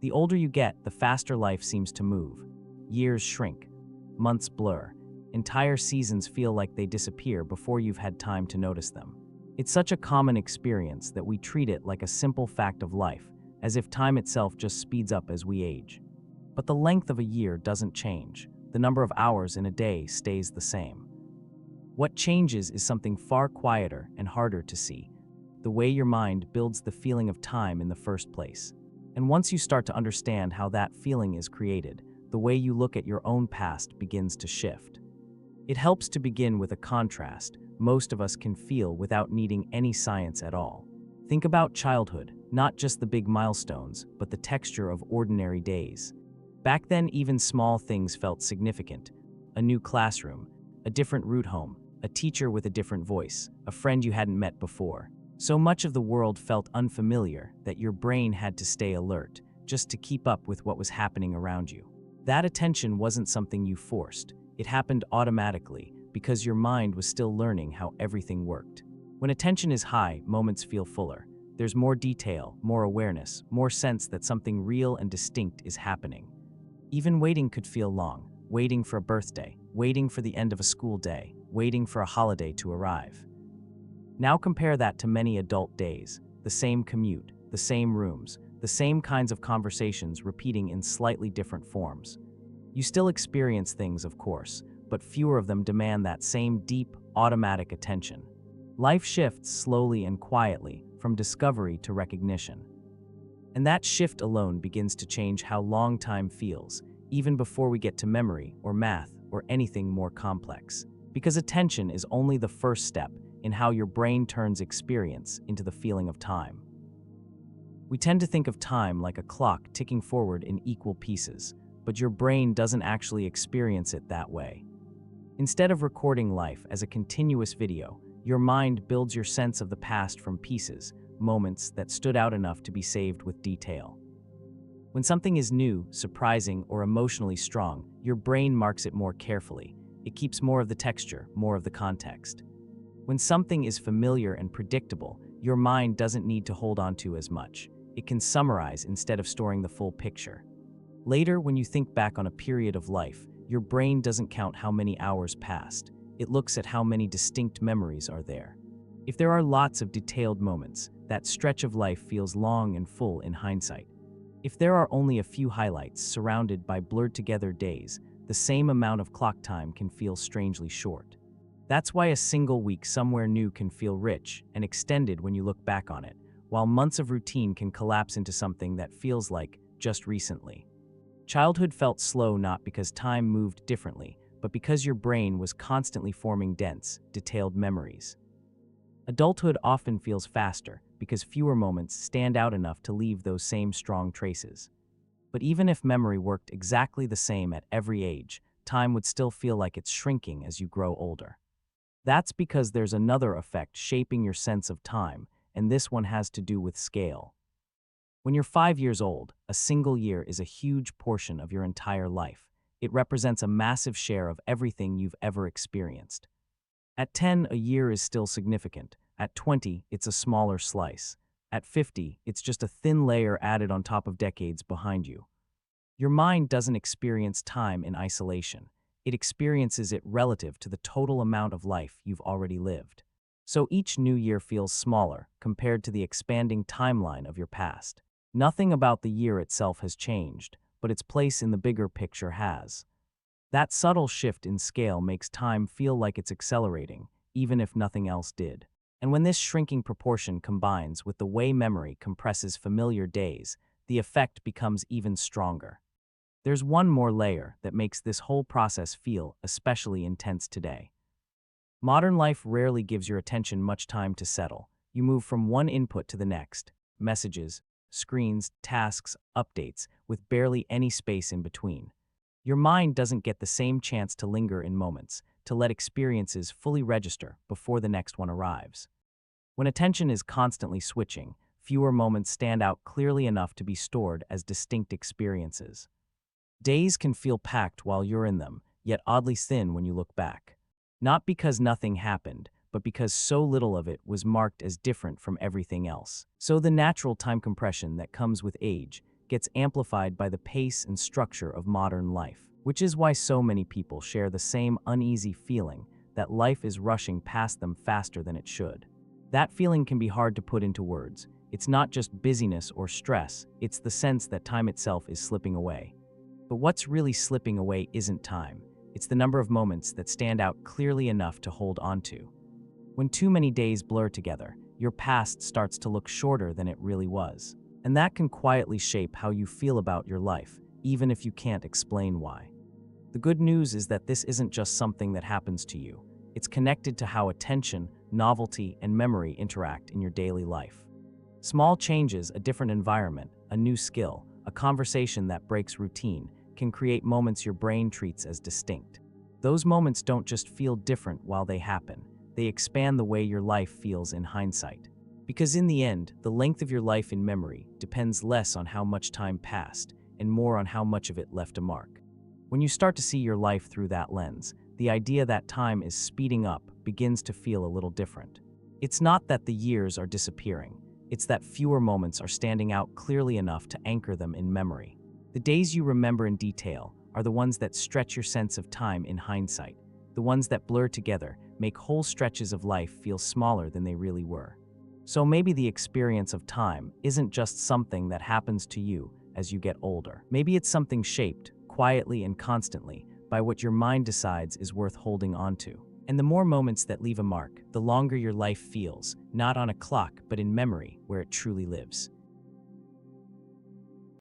The older you get, the faster life seems to move. Years shrink, months blur, entire seasons feel like they disappear before you've had time to notice them. It's such a common experience that we treat it like a simple fact of life, as if time itself just speeds up as we age. But the length of a year doesn't change. The number of hours in a day stays the same. What changes is something far quieter and harder to see: the way your mind builds the feeling of time in the first place. And once you start to understand how that feeling is created, the way you look at your own past begins to shift. It helps to begin with a contrast most of us can feel without needing any science at all. Think about childhood, not just the big milestones, but the texture of ordinary days. Back then, even small things felt significant. A new classroom, a different route home, a teacher with a different voice, a friend you hadn't met before. So much of the world felt unfamiliar that your brain had to stay alert, just to keep up with what was happening around you. That attention wasn't something you forced. It happened automatically, because your mind was still learning how everything worked. When attention is high, moments feel fuller. There's more detail, more awareness, more sense that something real and distinct is happening. Even waiting could feel long. Waiting for a birthday, waiting for the end of a school day, waiting for a holiday to arrive. Now compare that to many adult days. The same commute, the same rooms, the same kinds of conversations repeating in slightly different forms. You still experience things, of course, but fewer of them demand that same deep, automatic attention. Life shifts slowly and quietly, from discovery to recognition. And that shift alone begins to change how long time feels, even before we get to memory or math or anything more complex. Because attention is only the first step in how your brain turns experience into the feeling of time. We tend to think of time like a clock ticking forward in equal pieces, but your brain doesn't actually experience it that way. Instead of recording life as a continuous video, your mind builds your sense of the past from pieces, moments that stood out enough to be saved with detail. When something is new, surprising, or emotionally strong, your brain marks it more carefully. It keeps more of the texture, more of the context. When something is familiar and predictable, your mind doesn't need to hold on to as much. It can summarize instead of storing the full picture. Later, when you think back on a period of life, your brain doesn't count how many hours passed. It looks at how many distinct memories are there. If there are lots of detailed moments, that stretch of life feels long and full in hindsight. If there are only a few highlights surrounded by blurred together days, the same amount of clock time can feel strangely short. That's why a single week somewhere new can feel rich and extended when you look back on it, while months of routine can collapse into something that feels like just recently. Childhood felt slow not because time moved differently, but because your brain was constantly forming dense, detailed memories. Adulthood often feels faster because fewer moments stand out enough to leave those same strong traces. But even if memory worked exactly the same at every age, time would still feel like it's shrinking as you grow older. That's because there's another effect shaping your sense of time, and this one has to do with scale. When you're 5 years old, a single year is a huge portion of your entire life. It represents a massive share of everything you've ever experienced. At 10, a year is still significant. At 20, it's a smaller slice. At 50, it's just a thin layer added on top of decades behind you. Your mind doesn't experience time in isolation. It experiences it relative to the total amount of life you've already lived. So each new year feels smaller compared to the expanding timeline of your past. Nothing about the year itself has changed, but its place in the bigger picture has. That subtle shift in scale makes time feel like it's accelerating, even if nothing else did. And when this shrinking proportion combines with the way memory compresses familiar days, the effect becomes even stronger. There's one more layer that makes this whole process feel especially intense today. Modern life rarely gives your attention much time to settle. You move from one input to the next: messages, screens, tasks, updates, with barely any space in between. Your mind doesn't get the same chance to linger in moments, to let experiences fully register before the next one arrives. When attention is constantly switching, fewer moments stand out clearly enough to be stored as distinct experiences. Days can feel packed while you're in them, yet oddly thin when you look back. Not because nothing happened, but because so little of it was marked as different from everything else. So the natural time compression that comes with age gets amplified by the pace and structure of modern life, which is why so many people share the same uneasy feeling that life is rushing past them faster than it should. That feeling can be hard to put into words. It's not just busyness or stress, it's the sense that time itself is slipping away. But what's really slipping away isn't time. It's the number of moments that stand out clearly enough to hold onto. When too many days blur together, your past starts to look shorter than it really was. And that can quietly shape how you feel about your life, even if you can't explain why. The good news is that this isn't just something that happens to you. It's connected to how attention, novelty, and memory interact in your daily life. Small changes, a different environment, a new skill, a conversation that breaks routine, can create moments your brain treats as distinct. Those moments don't just feel different while they happen, they expand the way your life feels in hindsight. Because in the end, the length of your life in memory depends less on how much time passed and more on how much of it left a mark. When you start to see your life through that lens, the idea that time is speeding up begins to feel a little different. It's not that the years are disappearing, it's that fewer moments are standing out clearly enough to anchor them in memory. The days you remember in detail are the ones that stretch your sense of time in hindsight. The ones that blur together make whole stretches of life feel smaller than they really were. So maybe the experience of time isn't just something that happens to you as you get older. Maybe it's something shaped, quietly and constantly, by what your mind decides is worth holding onto. And the more moments that leave a mark, the longer your life feels, not on a clock, but in memory, where it truly lives.